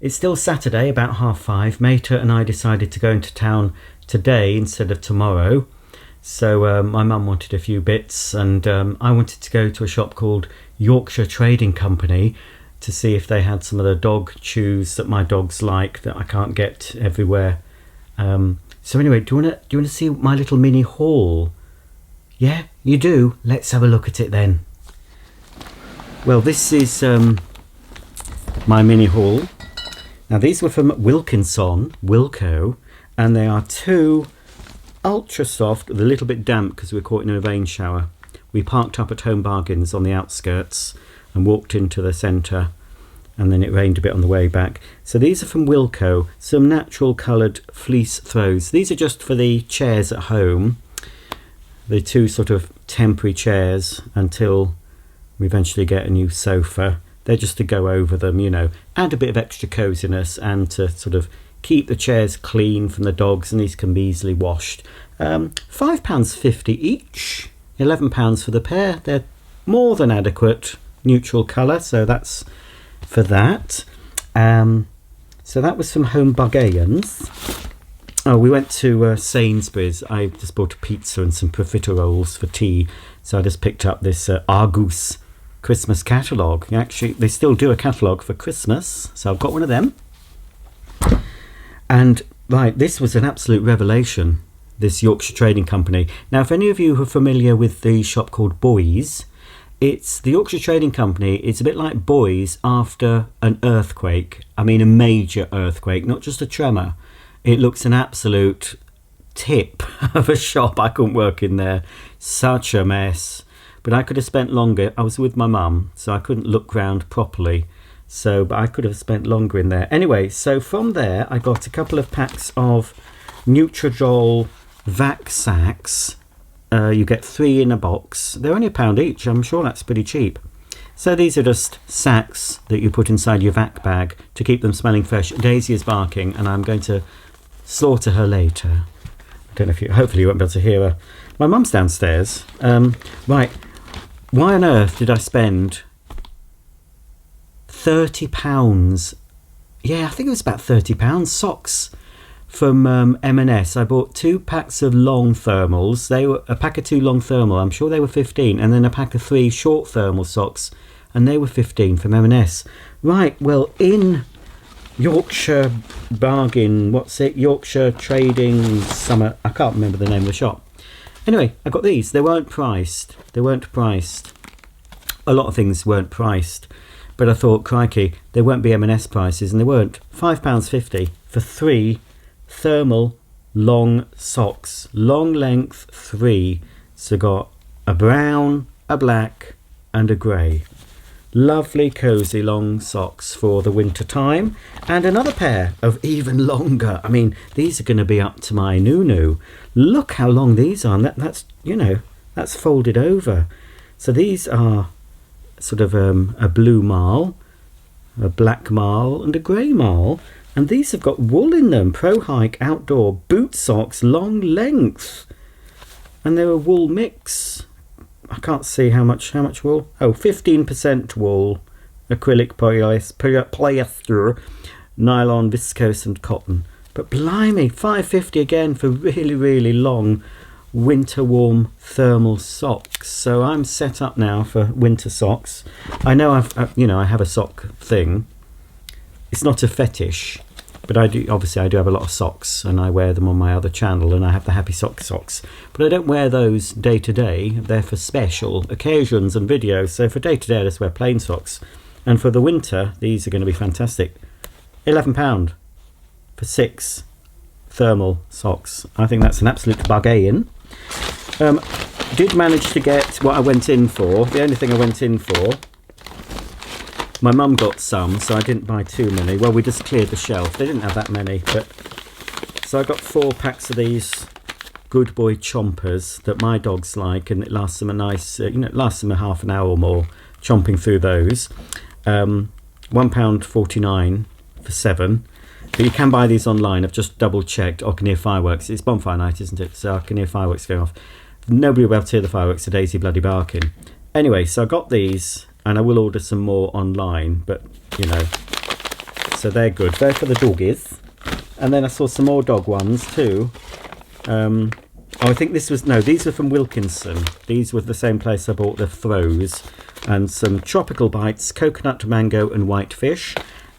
It's still Saturday, about 5:30. Mater and I decided to go into town today instead of tomorrow. So my mum wanted a few bits, and I wanted to go to a shop called Yorkshire Trading Company to see if they had some of the dog chews that my dogs like that I can't get everywhere. So anyway, do you want to see my little mini haul? Yeah, you do? Let's have a look at it then. Well, this is my mini haul. Now these were from Wilko, and they are two ultra soft, a little bit damp because we were caught in a rain shower. We parked up at Home Bargains on the outskirts and walked into the centre, and then it rained a bit on the way back. So these are from Wilko, some natural coloured fleece throws. These are just for the chairs at home, the two sort of temporary chairs until we eventually get a new sofa. They're just to go over them, you know, add a bit of extra coziness and to sort of keep the chairs clean from the dogs, and these can be easily washed. £5.50 each, £11 for the pair. They're more than adequate neutral colour, so that's for that. So that was from Home Bargains. Oh, we went to Sainsbury's. I just bought a pizza and some profiteroles for tea, so I just picked up this Argus Christmas catalogue. Actually, they still do a catalogue for Christmas, so I've got one of them. And right, this was an absolute revelation, this Yorkshire Trading Company. Now, if any of you are familiar with the shop called Boys, it's the Yorkshire Trading Company. It's a bit like Boys after an earthquake. I mean, a major earthquake, not just a tremor. It looks an absolute tip of a shop. I couldn't work in there. Such a mess. But I could have spent longer. I was with my mum, so I couldn't look round properly. But I could have spent longer in there. Anyway, so from there, I got a couple of packs of Nutrijoll Vac Sacks. You get 3 in a box. They're only £1 each. I'm sure that's pretty cheap. So these are just sacks that you put inside your vac bag to keep them smelling fresh. Daisy is barking, and I'm going to slaughter her later. I don't know if hopefully you won't be able to hear her. My mum's downstairs. Right, why on earth did I spend £30? Yeah, I think it was about £30. Socks from M&S. I bought 2 packs of long thermals. They were a pack of 2 long thermal. I'm sure they were 15, and then a pack of 3 short thermal socks, and they were 15 from M&S. Right, well, in Yorkshire Bargain, Yorkshire Trading Summer, I can't remember the name of the shop. Anyway, I got these. They weren't priced. A lot of things weren't priced, but I thought, crikey, they won't be M&S prices, and they weren't. £5.50 for 3 thermal long socks, long length 3. So got a brown, a black, and a grey. Lovely cosy long socks for the winter time, and another pair of even longer. I mean, these are going to be up to my noo-noo. Look how long these are. That's you know, that's folded over. So these are sort of a blue marl, a black marl, and a grey marl. And these have got wool in them. Pro Hike outdoor boot socks, long length, and they're a wool mix. I can't see how much wool. Oh, 15% wool, acrylic polyester, nylon, viscose, and cotton. But blimey, £5.50 again for really, really long winter warm thermal socks. So I'm set up now for winter socks. I know I have a sock thing. It's not a fetish, but I do have a lot of socks, and I wear them on my other channel, and I have the Happy Sock socks. But I don't wear those day to day. They're for special occasions and videos. So for day to day, I just wear plain socks. And for the winter, these are going to be fantastic. £11 for 6 thermal socks. I think that's an absolute bargain. Did manage to get what I went in for. The only thing I went in for. My mum got some, so I didn't buy too many. Well, we just cleared the shelf. They didn't have that many, but so I got 4 packs of these Good Boy chompers that my dogs like, and it lasts them a nice, it lasts them a half an hour or more chomping through those. £1.49 for 7. But you can buy these online. I've just double checked. I can hear fireworks. It's bonfire night, isn't it? So I can hear fireworks going off. Nobody will be able to hear the fireworks, so Daisy bloody barking. Anyway, so I got these, and I will order some more online, but so they're good. They're for the doggies. And then I saw some more dog ones too. I think these were from Wilkinson. These were the same place I bought the throws. And some tropical bites, coconut, mango and whitefish.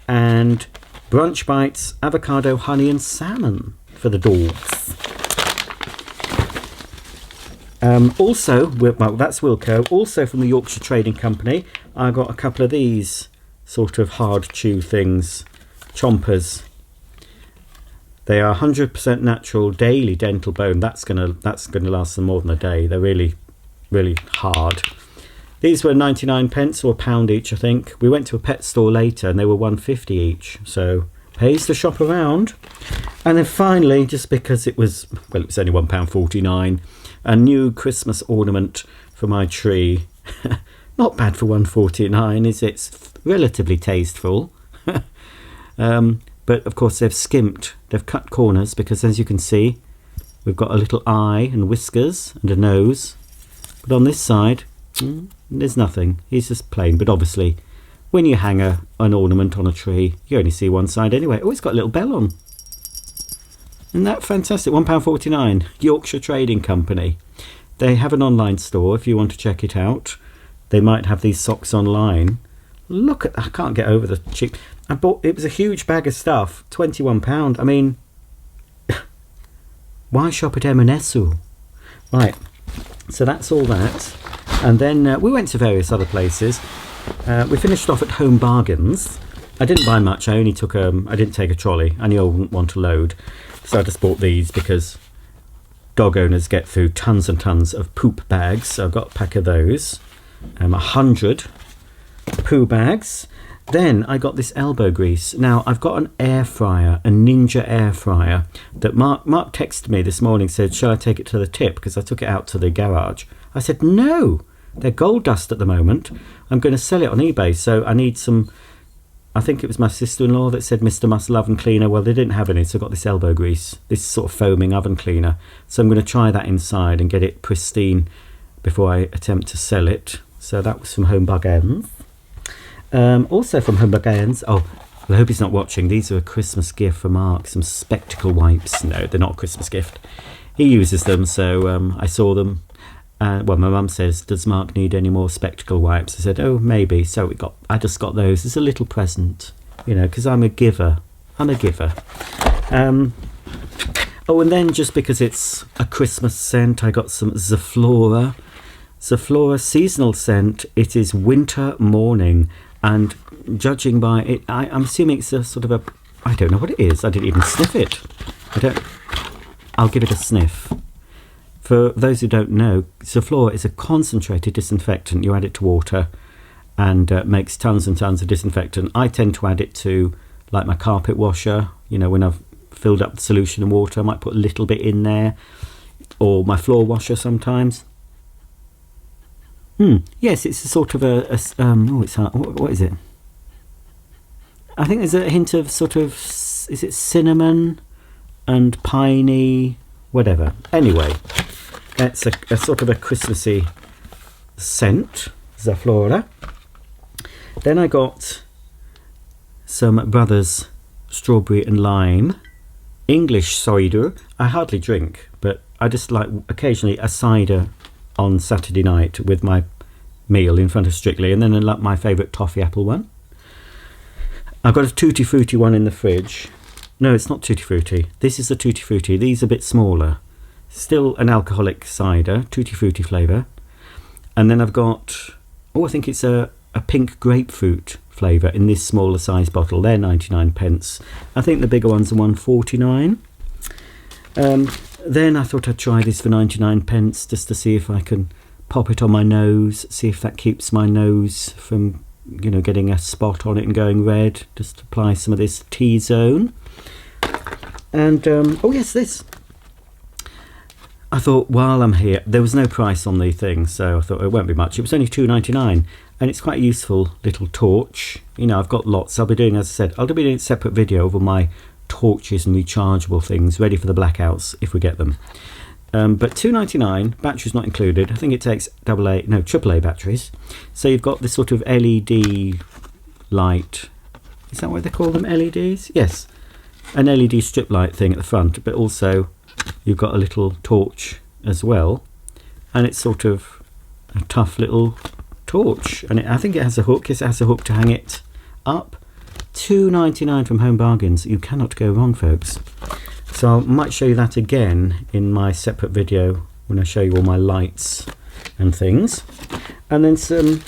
And brunch bites, avocado, honey and salmon for the dogs. Also, well, that's Wilco. Also from the Yorkshire Trading Company, I got a couple of these sort of hard chew things, chompers. They are 100% natural daily dental bone. That's gonna last them more than a day. They're really, really hard. These were 99p or £1 each, I think. We went to a pet store later and they were 1.50 each. So pays to shop around. And then finally, just because it was only £1.49, a new Christmas ornament for my tree. Not bad for £1.49, is it? It's relatively tasteful. But of course they've skimped. They've cut corners because, as you can see, we've got a little eye and whiskers and a nose. But on this side, there's nothing. He's just plain. But obviously, when you hang an ornament on a tree, you only see one side anyway. Oh, it's got a little bell on. Isn't that fantastic? £1.49. Yorkshire Trading Company. They have an online store if you want to check it out. They might have these socks online. Look at, I can't get over the cheap. It was a huge bag of stuff, £21. I mean, why shop at M&S? Right, so that's all that. And then we went to various other places. We finished off at Home Bargains. I didn't buy much. I only took I didn't take a trolley. I knew I wouldn't want to load, so I just bought these because dog owners get through tons and tons of poop bags. So I've got a pack of those. 100 poo bags. Then I got this elbow grease. Now I've got an air fryer, a Ninja air fryer that Mark texted me this morning, said, shall I take it to the tip? Because I took it out to the garage. I said, no, they're gold dust at the moment. I'm going to sell it on eBay. So I need some, I think it was my sister-in-law that said Mr. Muscle oven cleaner. Well, they didn't have any, so I got this elbow grease, this sort of foaming oven cleaner. So I'm going to try that inside and get it pristine before I attempt to sell it. So that was from Home Bargains. Also from Home Bargains, I hope he's not watching. These are a Christmas gift for Mark. Some spectacle wipes. No, they're not a Christmas gift. He uses them, so I saw them. Well, my mum says, does Mark need any more spectacle wipes? I said, oh, maybe. So I just got those as a little present, you know, because I'm a giver. I'm a giver. Oh, and then just because it's a Christmas scent, I got some Zaflora. Zaflora seasonal scent. It is winter morning. And judging by it, I'm assuming it's a sort of I don't know what it is. I didn't even sniff it. I'll give it a sniff. For those who don't know, Zaflora is a concentrated disinfectant. You add it to water and makes tons and tons of disinfectant. I tend to add it to like my carpet washer. You know, when I've filled up the solution in water, I might put a little bit in there. Or my floor washer sometimes. Yes, it's a sort of it's what is it? I think there's a hint of sort of, is it cinnamon and piney, whatever. Anyway, it's a sort of a Christmassy scent, Zaflora. Then I got some Brothers Strawberry and Lime English cider. I hardly drink, but I just like occasionally a cider on Saturday night with my meal in front of Strictly, and then my favourite toffee apple one. I've got a Tutti Frutti one in the fridge. No, it's not Tutti Frutti. This is the Tutti Frutti. These are a bit smaller. Still an alcoholic cider, Tutti Frutti flavour. And then I've got, I think it's a pink grapefruit flavour in this smaller size bottle. They're 99p. I think the bigger ones are 1.49. Then I thought I'd try this for 99p just to see if I can pop it on my nose, see if that keeps my nose from, you know, getting a spot on it and going red. Just apply some of this T-Zone. And, oh yes, this. I thought while I'm here, there was no price on the thing, so I thought it won't be much. It was only £2.99, and it's quite a useful little torch. You know, I've got lots. I'll be doing, as I said, I'll be doing a separate video over my torches and rechargeable things ready for the blackouts if we get them. But £2.99, batteries not included. I think it takes AAA batteries. So you've got this sort of LED light Is that what they call them? LEDs? Yes. An LED strip light thing at the front, but also you've got a little torch as well. And it's sort of a tough little torch. And I think it has a hook. Yes, it has a hook to hang it up. £2.99 from Home Bargains. You cannot go wrong, folks. So I might show you that again in my separate video when I show you all my lights and things. And then some,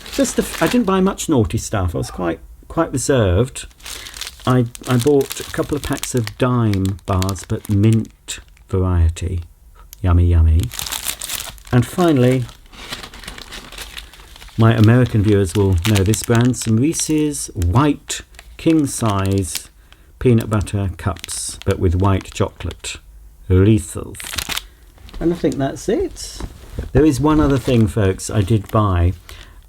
I didn't buy much naughty stuff. I was quite reserved. I bought a couple of packs of dime bars, but mint variety. Yummy, yummy. And finally, my American viewers will know this brand, some Reese's white king size peanut butter cups, but with white chocolate. Reese's. And I think that's it. There is one other thing, folks, I did buy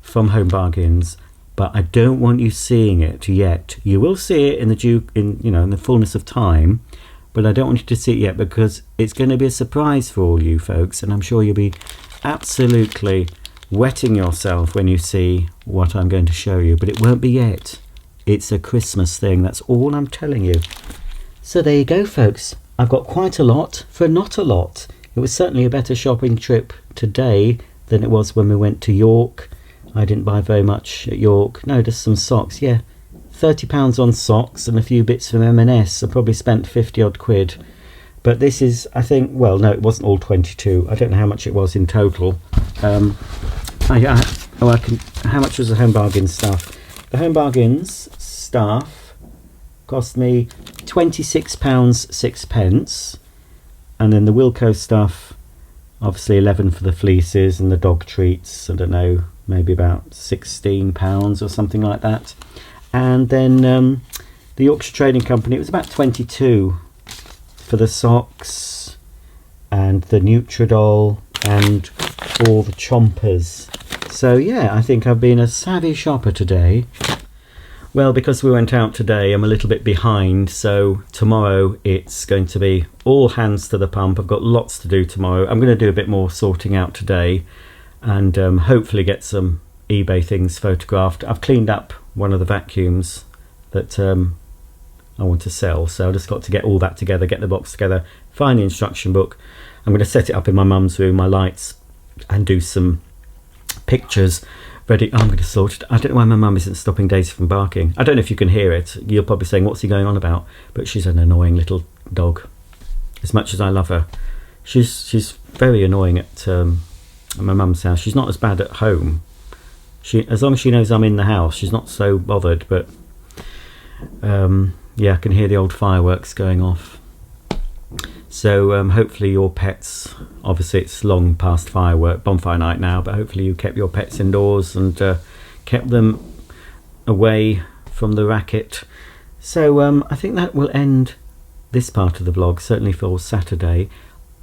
from Home Bargains, but I don't want you seeing it yet. You will see it in the fullness of time, but I don't want you to see it yet because it's going to be a surprise for all you folks, and I'm sure you'll be absolutely wetting yourself when you see what I'm going to show you, but it won't be yet. It's a Christmas thing, that's all I'm telling you. So there you go, folks. I've got quite a lot for not a lot. It was certainly a better shopping trip today than it was when we went to York. I didn't buy very much at York. No, just some socks, yeah. £30 on socks and a few bits from M&S. I probably spent 50 odd quid. But this is, I think, well, no, it wasn't all 22. I don't know how much it was in total. How much was the Home Bargains stuff? The Home Bargains stuff cost me £26 sixpence. And then the Wilko stuff, obviously 11 for the fleeces and the dog treats, I don't know, maybe about £16 or something like that. And then the Yorkshire Trading Company, it was about 22 for the socks and the Nutridol and all the chompers. So yeah, I think I've been a savvy shopper today. Well, because we went out today, I'm a little bit behind, so tomorrow it's going to be all hands to the pump. I've got lots to do tomorrow. I'm going to do a bit more sorting out today and hopefully get some eBay things photographed. I've cleaned up one of the vacuums that I want to sell, so I've just got to get all that together, get the box together, find the instruction book. I'm going to set it up in my mum's room, my lights, and do some pictures. Ready? I'm going to sort it. I don't know why my mum isn't stopping Daisy from barking. I don't know if you can hear it. You're probably saying, what's he going on about? But she's an annoying little dog. As much as I love her, she's very annoying at my mum's house. She's not as bad at home. As long as she knows I'm in the house, she's not so bothered. But yeah, I can hear the old fireworks going off. So hopefully your pets, obviously it's long past bonfire night now, but hopefully you kept your pets indoors and kept them away from the racket. So I think that will end this part of the vlog, certainly for Saturday.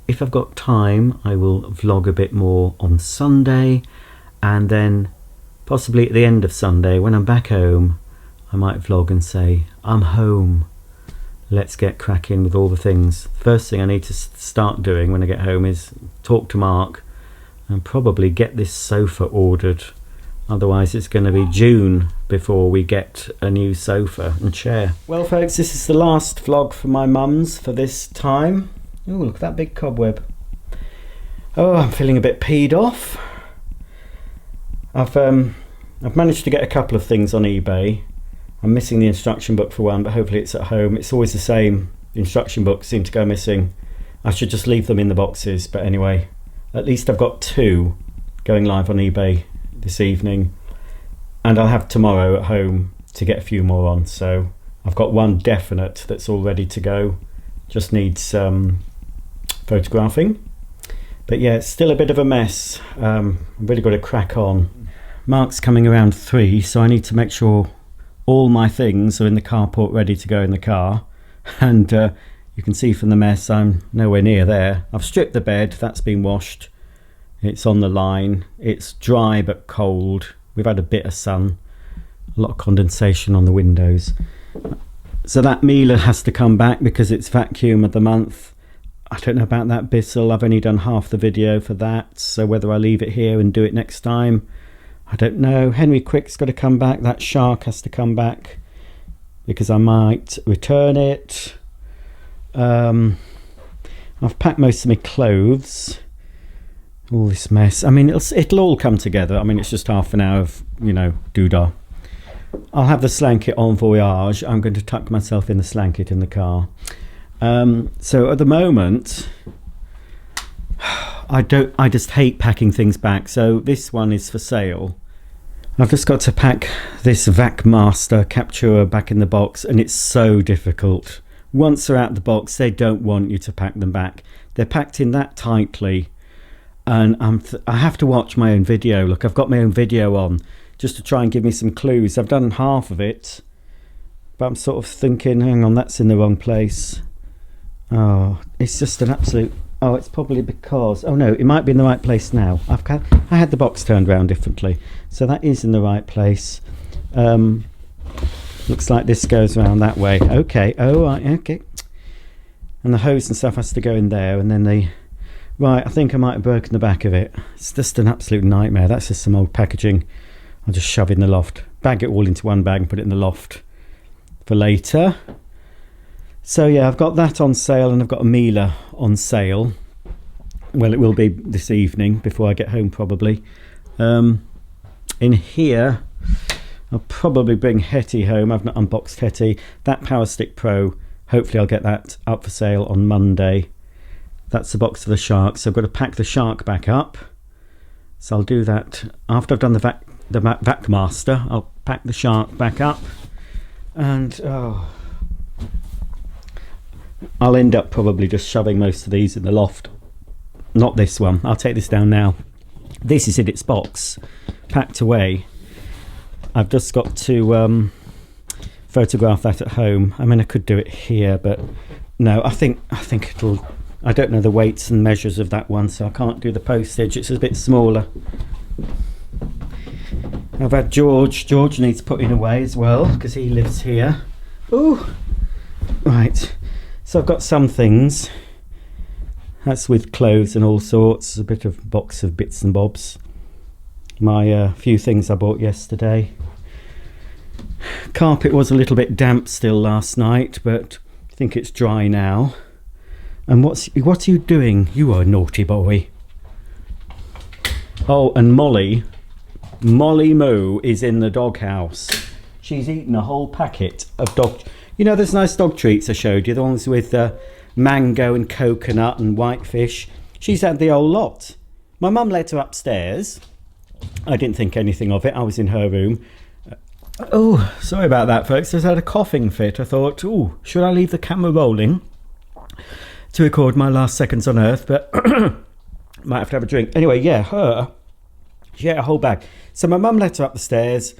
If I've got time, I will vlog a bit more on Sunday, and then possibly at the end of Sunday, when I'm back home, I might vlog and say, I'm home. Let's get cracking with all the things. First thing I need to start doing when I get home is talk to Mark and probably get this sofa ordered. Otherwise it's going to be June before we get a new sofa and chair. Well folks, this is the last vlog for my mum's for this time. Oh, look at that big cobweb. Oh, I'm feeling a bit peed off. I've managed to get a couple of things on eBay. I'm missing the instruction book for one, but hopefully it's at home. It's always the same. The instruction books seem to go missing. I should just leave them in the boxes, but anyway, at least I've got 2 going live on eBay this evening, and I'll have tomorrow at home to get a few more on. So I've got 1 definite that's all ready to go. Just needs photographing. But yeah, it's still a bit of a mess. I've really got to crack on. Mark's coming around 3, so I need to make sure all my things are in the carport ready to go in the car, and you can see from the mess I'm nowhere near there. I've stripped the bed, that's been washed, it's on the line, it's dry but cold. We've had a bit of sun, a lot of condensation on the windows. So that Miele has to come back because it's vacuum of the month. I don't know about that Bissell. I've only done half the video for that, so whether I leave it here and do it next time, I don't know. Henry Quick's got to come back. That Shark has to come back. because I might return it. I've packed most of my clothes. All this mess. I mean, it'll all come together. I mean, it's just half an hour of, doodah. I'll have the slanket en voyage. I'm going to tuck myself in the slanket in the car. So at the moment, I just hate packing things back. So this one is for sale. I've just got to pack this Vac Master Captura back in the box, and it's so difficult. Once they're out the box, they don't want you to pack them back. They're packed in that tightly. And I have to watch my own video. Look, I've got my own video on just to try and give me some clues. I've done half of it, but I'm sort of thinking, hang on, that's in the wrong place. Oh, it's just an absolute... Oh, it's probably because... Oh no, it might be in the right place now. I had the box turned around differently. So that is in the right place. Looks like this goes around that way. Okay, oh, right, okay. And the hose and stuff has to go in there, and then the... Right, I think I might have broken the back of it. It's just an absolute nightmare. That's just some old packaging. I'll just shove it in the loft. Bag it all into one bag and put it in the loft for later. So yeah, I've got that on sale, and I've got a Miele on sale. Well, it will be this evening before I get home probably. In here, I'll probably bring Hetty home. I've not unboxed Hetty. That Power Stick Pro, hopefully I'll get that up for sale on Monday. That's the box for the shark. So I've got to pack the shark back up. So I'll do that after I've done the Vac Master. I'll pack the shark back up, and I'll end up probably just shoving most of these in the loft. Not this one. I'll take this down now. This is in its box, packed away. I've just got to photograph that at home. I mean, I could do it here, but no. I think it'll. I don't know the weights and measures of that one, so I can't do the postage. It's a bit smaller. I've had George. George needs putting away as well because he lives here. Ooh, right. So I've got some things. That's with clothes and all sorts. A bit of box of bits and bobs. My few things I bought yesterday. Carpet was a little bit damp still last night, but I think it's dry now. And what are you doing? You are a naughty boy. Oh, and Molly Moo is in the doghouse. She's eaten a whole packet of dog... You know those nice dog treats I showed you? The ones with mango and coconut and whitefish. She's had the whole lot. My mum let her upstairs. I didn't think anything of it. I was in her room. Oh, sorry about that, folks. I just had a coughing fit. I thought, oh, should I leave the camera rolling to record my last seconds on Earth? But might have to have a drink. Anyway, yeah, she ate a whole bag. So my mum let her up the stairs.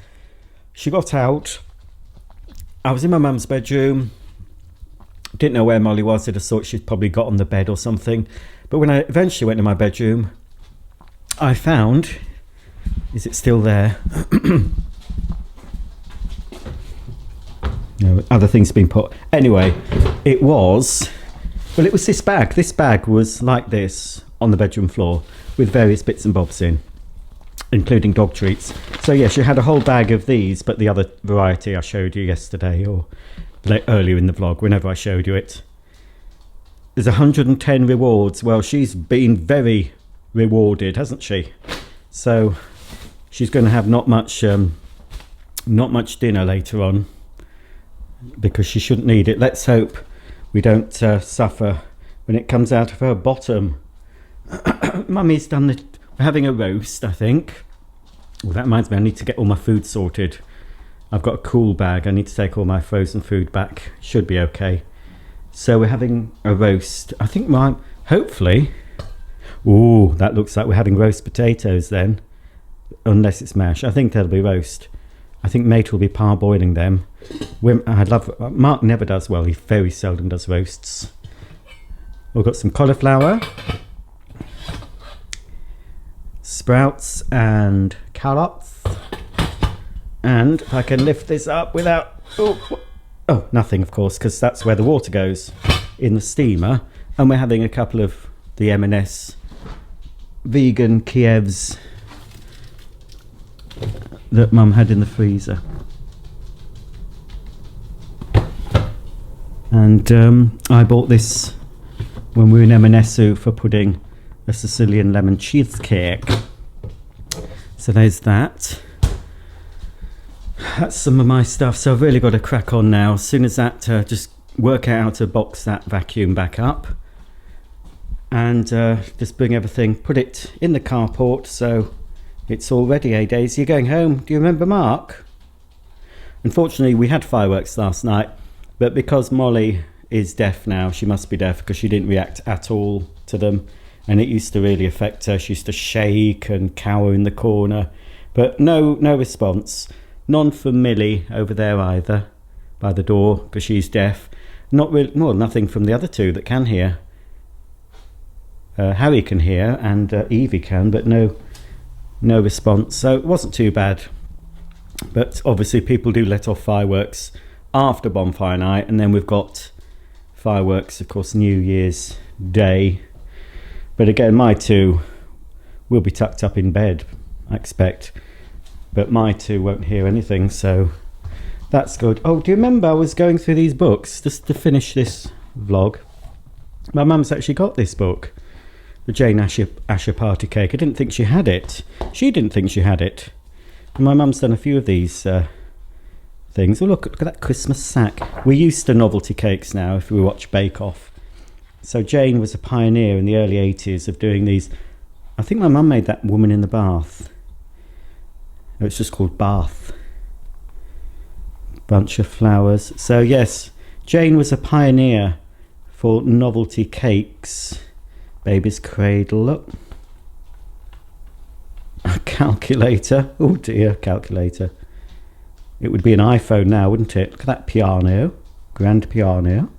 She got out. I was in my mum's bedroom. Didn't know where Molly was. I just thought she'd probably got on the bed or something. But when I eventually went to my bedroom, I found... Is it still there? No, other things have been put. Anyway, it was... Well, it was this bag. This bag was like this on the bedroom floor with various bits and bobs in, including dog treats. So yeah, she had a whole bag of these, but the other variety I showed you yesterday or earlier in the vlog, whenever I showed you it. There's 110 rewards. Well, she's been very rewarded, hasn't she? So she's going to have not much dinner later on because she shouldn't need it. Let's hope we don't suffer when it comes out of her bottom. Mummy's done the... We're having a roast, I think. Well, that reminds me, I need to get all my food sorted. I've got a cool bag. I need to take all my frozen food back. Should be okay. So we're having a roast. I think hopefully... Ooh, that looks like we're having roast potatoes then. Unless it's mash. I think that'll be roast. I think mate will be parboiling them. Mark never does well. He very seldom does roasts. We've got some cauliflower, sprouts and carrots. And if I can lift this up without... Oh, nothing, of course, because that's where the water goes in the steamer. And we're having a couple of the M&S vegan Kievs that Mum had in the freezer. And I bought this when we were in M&S for pudding, a Sicilian lemon cheesecake. So there's that. That's some of my stuff. So I've really got to crack on now. As soon as that, just work out how to box that vacuum back up. And just bring everything, put it in the carport so it's all ready, eh, Daisy? You're going home. Do you remember Mark? Unfortunately, we had fireworks last night, but because Molly is deaf now, she must be deaf because she didn't react at all to them, and it used to really affect her. She used to shake and cower in the corner, but no response. None from Millie over there either, by the door, because she's deaf. Not really, well, nothing from the other two that can hear. Harry can hear and Evie can, but no response. So it wasn't too bad. But obviously people do let off fireworks after bonfire night, and then we've got fireworks, of course, New Year's Day. But again, my two will be tucked up in bed, I expect. But my two won't hear anything, so that's good. Oh, do you remember I was going through these books just to finish this vlog? My mum's actually got this book, the Jane Asher Party Cake. I didn't think she had it. She didn't think she had it. And my mum's done a few of these things. Oh, look at that Christmas sack. We're used to novelty cakes now if we watch Bake Off. So Jane was a pioneer in the early 80s of doing these. I think my mum made that Woman in the Bath. Oh, it's just called Bath. Bunch of flowers. So yes, Jane was a pioneer for novelty cakes. Baby's cradle, look. A calculator. Oh dear, calculator. It would be an iPhone now, wouldn't it? Look at that piano. Grand piano.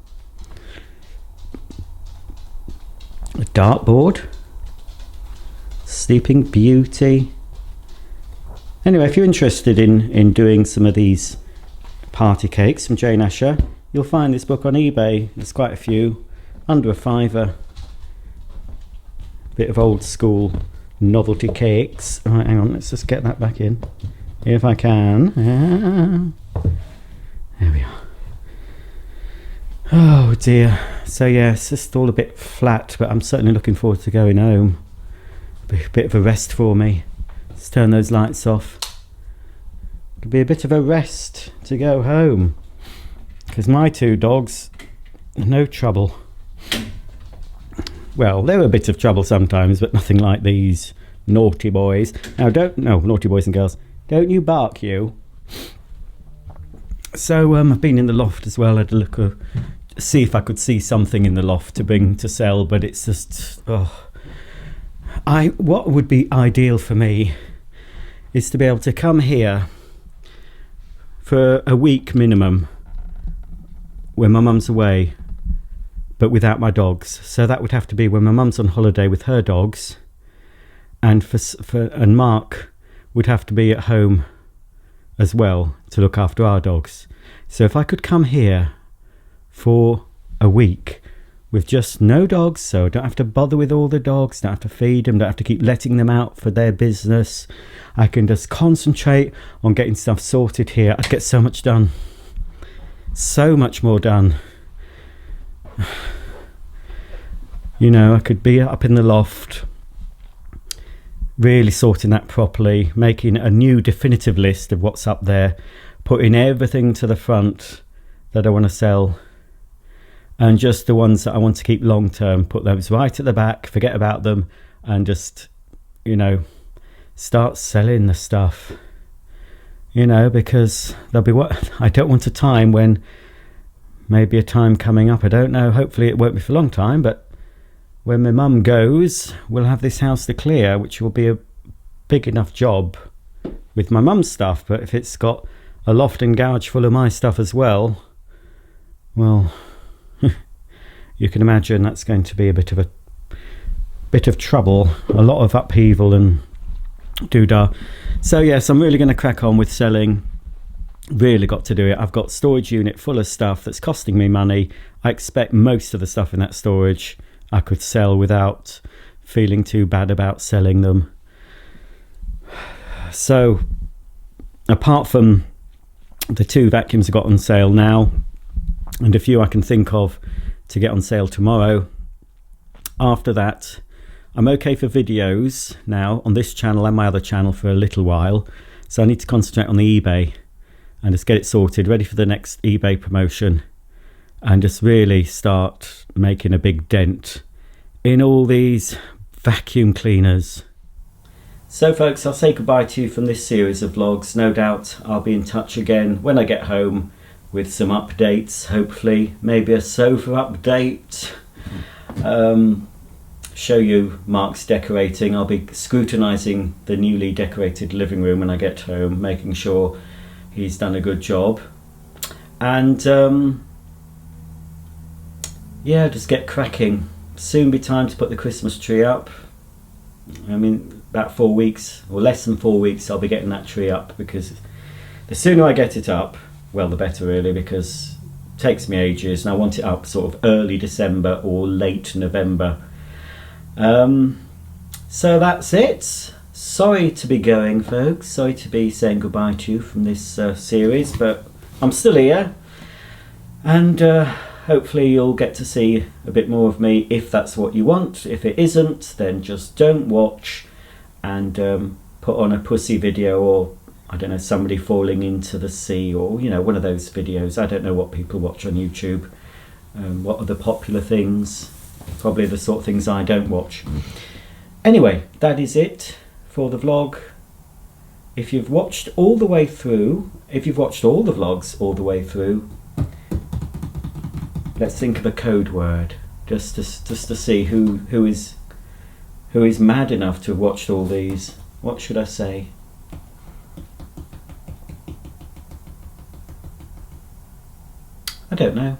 A dartboard. Sleeping Beauty. Anyway, if you're interested in doing some of these party cakes from Jane Asher, you'll find this book on eBay. There's quite a few. Under a £5. Bit of old school novelty cakes. Right, hang on, let's just get that back in if I can. There we are. Oh dear. So yeah, it's just all a bit flat, but I'm certainly looking forward to going home. A bit of a rest for me. Let's turn those lights off. It'll be a bit of a rest to go home, because my two dogs are no trouble. Well, they're a bit of trouble sometimes, but nothing like these naughty boys. Now, naughty boys and girls, don't you bark, you. So I've been in the loft as well. I had to look, see if I could see something in the loft to bring to sell, but it's just, what would be ideal for me is to be able to come here for a week minimum when my mum's away, but without my dogs. So that would have to be when my mum's on holiday with her dogs, and and Mark would have to be at home as well to look after our dogs. So if I could come here for a week with just no dogs, so I don't have to bother with all the dogs, don't have to feed them, don't have to keep letting them out for their business, I can just concentrate on getting stuff sorted here. I'd get so much done, so much more done. You know, I could be up in the loft really sorting that properly, making a new definitive list of what's up there, putting everything to the front that I want to sell, and just the ones that I want to keep long term, put those right at the back, forget about them, and just, you know, start selling the stuff, you know, because there'll be I don't want a time when, maybe a time coming up, I don't know, hopefully it won't be for a long time, but when my mum goes, we'll have this house to clear, which will be a big enough job with my mum's stuff. But if it's got a loft and garage full of my stuff as well, well, you can imagine that's going to be a bit of trouble, a lot of upheaval and doodah. So yes, I'm really going to crack on with selling. Really got to do it. I've got storage unit full of stuff that's costing me money. I expect most of the stuff in that storage I could sell without feeling too bad about selling them. So apart from the two vacuums I got on sale now, and a few I can think of to get on sale tomorrow. After that, I'm okay for videos now on this channel and my other channel for a little while, so I need to concentrate on the eBay and just get it sorted, ready for the next eBay promotion, and just really start making a big dent in all these vacuum cleaners. So folks, I'll say goodbye to you from this series of vlogs. No doubt I'll be in touch again when I get home with some updates, hopefully maybe a sofa update. Show you Mark's decorating. I'll be scrutinising the newly decorated living room when I get home, making sure he's done a good job. And yeah, just get cracking. Soon be time to put the Christmas tree up. I mean, about 4 weeks, or less than 4 weeks, I'll be getting that tree up, because the sooner I get it up, well, the better really, because it takes me ages and I want it up sort of early December or late November. So that's it. Sorry to be going, folks. Sorry to be saying goodbye to you from this series, but I'm still here, and hopefully you'll get to see a bit more of me if that's what you want. If it isn't, then just don't watch and put on a pussy video, or I don't know, somebody falling into the sea, or you know, one of those videos. I don't know what people watch on YouTube. What are the popular things? Probably the sort of things I don't watch. Anyway, that is it for the vlog. If you've watched all the way through, if you've watched all the vlogs all the way through, let's think of a code word just to see who is mad enough to have watched all these. What should I say? I don't know.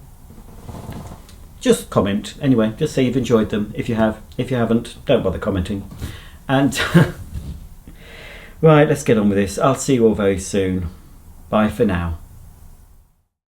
Just comment anyway. Just say you've enjoyed them if you have. If you haven't, don't bother commenting. And right, let's get on with this. I'll see you all very soon. Bye for now.